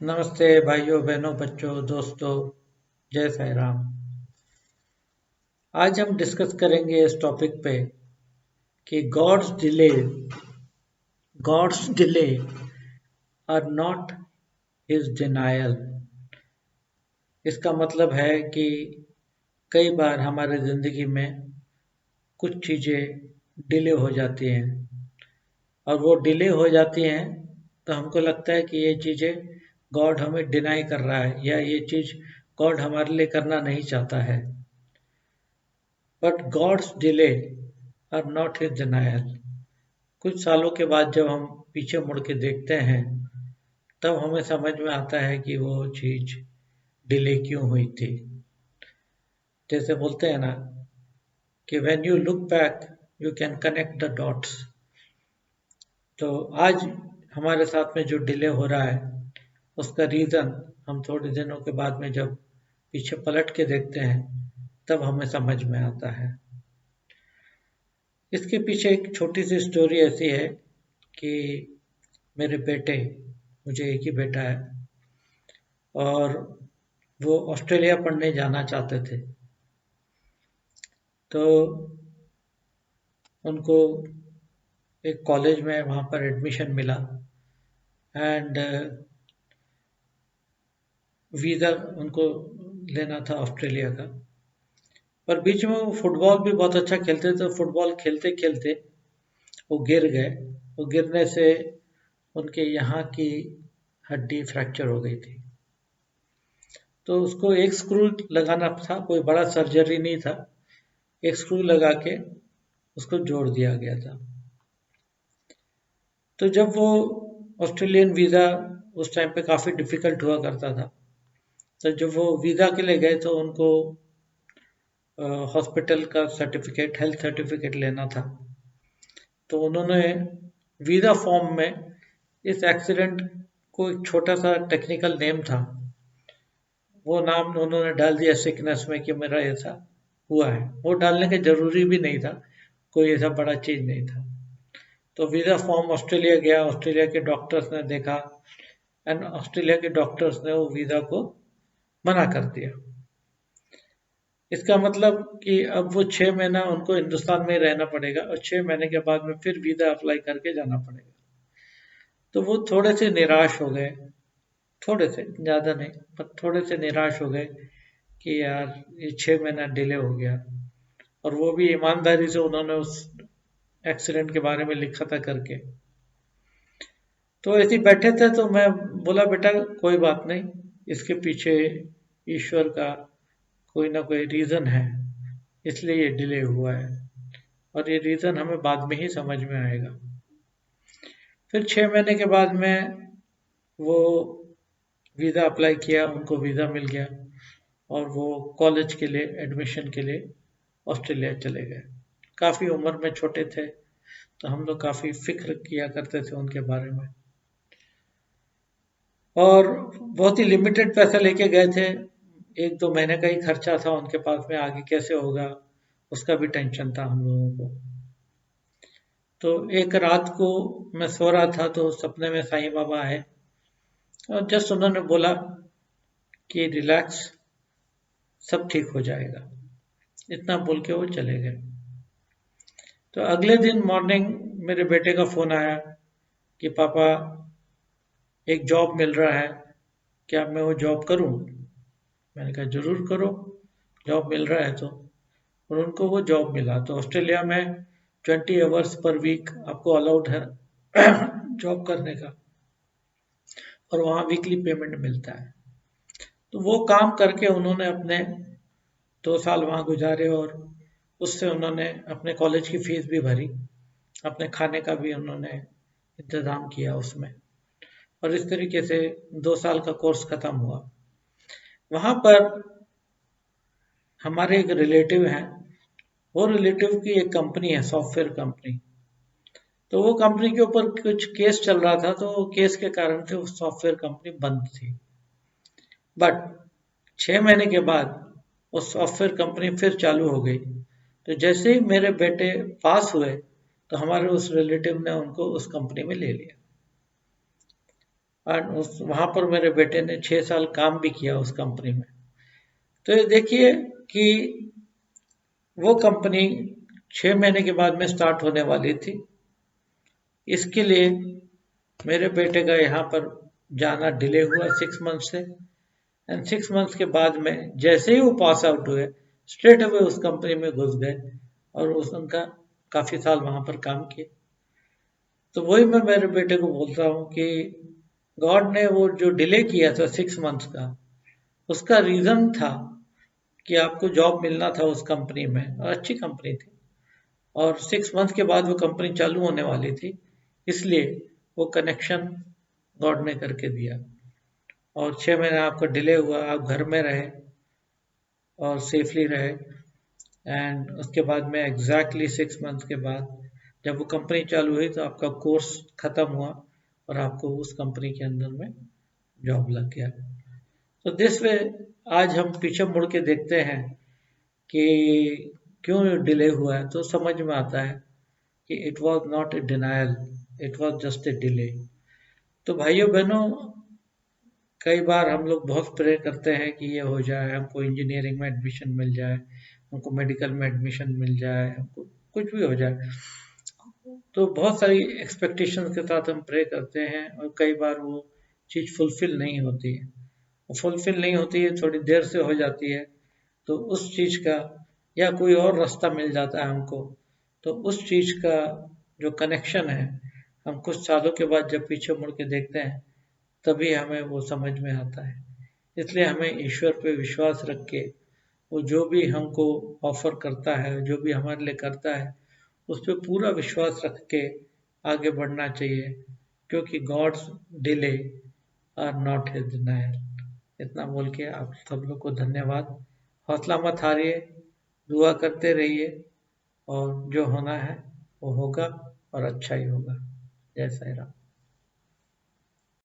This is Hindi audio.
नमस्ते भाइयों बहनों बच्चों दोस्तों। जय साई राम। आज हम डिस्कस करेंगे इस टॉपिक पे कि God's delay are not his denial. इसका मतलब है कि कई बार हमारे ज़िंदगी में कुछ चीज़ें डिले हो जाती हैं और वो डिले हो जाती हैं तो हमको लगता है कि ये चीज़ें गॉड हमें डिनाई कर रहा है या ये चीज़ गॉड हमारे लिए करना नहीं चाहता है। But God's delay are not his denial. कुछ सालों के बाद जब हम पीछे मुड़ के देखते हैं तब हमें समझ में आता है कि वो चीज़ डिले क्यों हुई थी। जैसे बोलते हैं ना कि when you look back you can connect the dots. तो आज हमारे साथ में जो डिले हो रहा है उसका रीज़न हम थोड़े दिनों के बाद में जब पीछे पलट के देखते हैं तब हमें समझ में आता है। इसके पीछे एक छोटी सी स्टोरी ऐसी है कि मेरे बेटे, मुझे एक ही बेटा है और वो ऑस्ट्रेलिया पढ़ने जाना चाहते थे। तो उनको एक कॉलेज में वहाँ पर एडमिशन मिला एंड वीज़ा उनको लेना था ऑस्ट्रेलिया का। पर बीच में वो फुटबॉल भी बहुत अच्छा खेलते थे। फुटबॉल खेलते खेलते वो गिर गए। वो गिरने से उनके यहाँ की हड्डी फ्रैक्चर हो गई थी। तो उसको एक स्क्रू लगाना था, कोई बड़ा सर्जरी नहीं था। एक स्क्रू लगा के उसको जोड़ दिया गया था। तो जब वो ऑस्ट्रेलियन वीज़ा उस टाइम पे काफ़ी डिफ़िकल्ट हुआ करता था, तो जब वो वीज़ा के लिए गए तो उनको हॉस्पिटल का सर्टिफिकेट, हेल्थ सर्टिफिकेट लेना था। तो उन्होंने वीज़ा फॉर्म में इस एक्सीडेंट को एक छोटा सा टेक्निकल नेम था, वो नाम उन्होंने डाल दिया सिकनेस में कि मेरा ऐसा हुआ है। वो डालने के जरूरी भी नहीं था, कोई ऐसा बड़ा चीज़ नहीं था। तो वीज़ा फॉर्म ऑस्ट्रेलिया गया, ऑस्ट्रेलिया के डॉक्टर्स ने देखा एंड ऑस्ट्रेलिया के डॉक्टर्स ने वो वीज़ा को मना कर दिया। इसका मतलब कि अब वो 6 महीना उनको हिंदुस्तान में ही रहना पड़ेगा और 6 महीने के बाद में फिर वीज़ा अप्लाई करके जाना पड़ेगा। तो वो थोड़े से निराश हो गए, थोड़े से, ज़्यादा नहीं पर थोड़े से निराश हो गए कि यार ये 6 महीना डिले हो गया। और वो भी ईमानदारी से उन्होंने उस एक्सीडेंट के बारे में लिखा था करके। तो ऐसे ही बैठे थे तो मैं बोला बेटा कोई बात नहीं, इसके पीछे ईश्वर का कोई ना कोई रीज़न है, इसलिए ये डिले हुआ है और ये रीज़न हमें बाद में ही समझ में आएगा। फिर 6 महीने के बाद में वो वीज़ा अप्लाई किया, उनको वीज़ा मिल गया और वो कॉलेज के लिए एडमिशन के लिए ऑस्ट्रेलिया चले गए। काफ़ी उम्र में छोटे थे तो हम लोग काफ़ी फिक्र किया करते थे उनके बारे में और बहुत ही लिमिटेड पैसा लेके गए थे। 1-2 महीने का ही खर्चा था उनके पास में, आगे कैसे होगा उसका भी टेंशन था हम लोगों को। तो एक रात को मैं सो रहा था तो सपने में साईं बाबा आए और जस्ट उन्होंने बोला कि रिलैक्स, सब ठीक हो जाएगा। इतना बोल के वो चले गए। तो अगले दिन मॉर्निंग मेरे बेटे का फ़ोन आया कि पापा एक जॉब मिल रहा है, क्या मैं वो जॉब करूं? मैंने कहा जरूर करो, जॉब मिल रहा है तो। और उनको वो जॉब मिला। तो ऑस्ट्रेलिया में 20 आवर्स पर वीक आपको अलाउड है जॉब करने का और वहाँ वीकली पेमेंट मिलता है। तो वो काम करके उन्होंने अपने 2 साल वहाँ गुजारे और उससे उन्होंने अपने कॉलेज की फीस भी भरी, अपने खाने का भी उन्होंने इंतज़ाम किया उसमें। और इस तरीके से 2 साल का कोर्स खत्म हुआ। वहाँ पर हमारे एक रिलेटिव हैं, वो रिलेटिव की एक कंपनी है, सॉफ्टवेयर कंपनी। तो वो कंपनी के ऊपर कुछ केस चल रहा था, तो केस के कारण से वो सॉफ्टवेयर कंपनी बंद थी। बट 6 महीने के बाद वो सॉफ्टवेयर कंपनी फिर चालू हो गई। तो जैसे ही मेरे बेटे पास हुए तो हमारे उस रिलेटिव ने उनको उस कंपनी में ले लिया। एंड उस वहाँ पर मेरे बेटे ने 6 साल काम भी किया उस कंपनी में। तो ये देखिए कि वो कंपनी 6 महीने के बाद में स्टार्ट होने वाली थी। इसके लिए मेरे बेटे का यहाँ पर जाना डिले हुआ 6 मंथ से, एंड 6 मंथ्स के बाद में जैसे ही वो पास आउट हुए स्ट्रेट अवे उस कंपनी में घुस गए और उस उनका काफ़ी साल वहाँ पर काम किए। तो वही मैं मेरे बेटे को बोलता हूँ कि गॉड ने वो जो डिले किया था 6 मंथ्स का, उसका रीज़न था कि आपको जॉब मिलना था उस कंपनी में, और अच्छी कंपनी थी, और 6 मंथ के बाद वो कंपनी चालू होने वाली थी, इसलिए वो कनेक्शन गॉड ने करके दिया। और 6 महीने आपका डिले हुआ, आप घर में रहे और सेफली रहे, एंड उसके बाद में एग्जैक्टली 6 मंथ के बाद जब वो कंपनी चालू हुई तो आपका कोर्स ख़त्म हुआ और आपको उस कंपनी के अंदर में जॉब लग गया। तो दिस वे आज हम पीछे मुड़ के देखते हैं कि क्यों डिले हुआ है, तो समझ में आता है कि it was not a denial, it was just a delay. तो भाइयों बहनों, कई बार हम लोग बहुत प्रे करते हैं कि ये हो जाए, हमको इंजीनियरिंग में एडमिशन मिल जाए, हमको मेडिकल में एडमिशन मिल जाए, हमको कुछ भी हो जाए। तो बहुत सारी एक्सपेक्टेशंस के साथ हम प्रे करते हैं और कई बार वो चीज़ फुलफिल नहीं होती है। वो फुलफिल नहीं होती है, थोड़ी देर से हो जाती है, तो उस चीज़ का या कोई और रास्ता मिल जाता है हमको, तो उस चीज़ का जो कनेक्शन है हम कुछ सालों के बाद जब पीछे मुड़ के देखते हैं तभी हमें वो समझ में आता है। इसलिए हमें ईश्वर पे विश्वास रख के वो जो भी हमको ऑफर करता है, जो भी हमारे लिए करता है, उस पर पूरा विश्वास रख के आगे बढ़ना चाहिए, क्योंकि God's delay are not his denial. इतना बोल के आप सब लोग को धन्यवाद। हौसला मत हारिए, दुआ करते रहिए, और जो होना है वो होगा और अच्छा ही होगा। जय साई राम।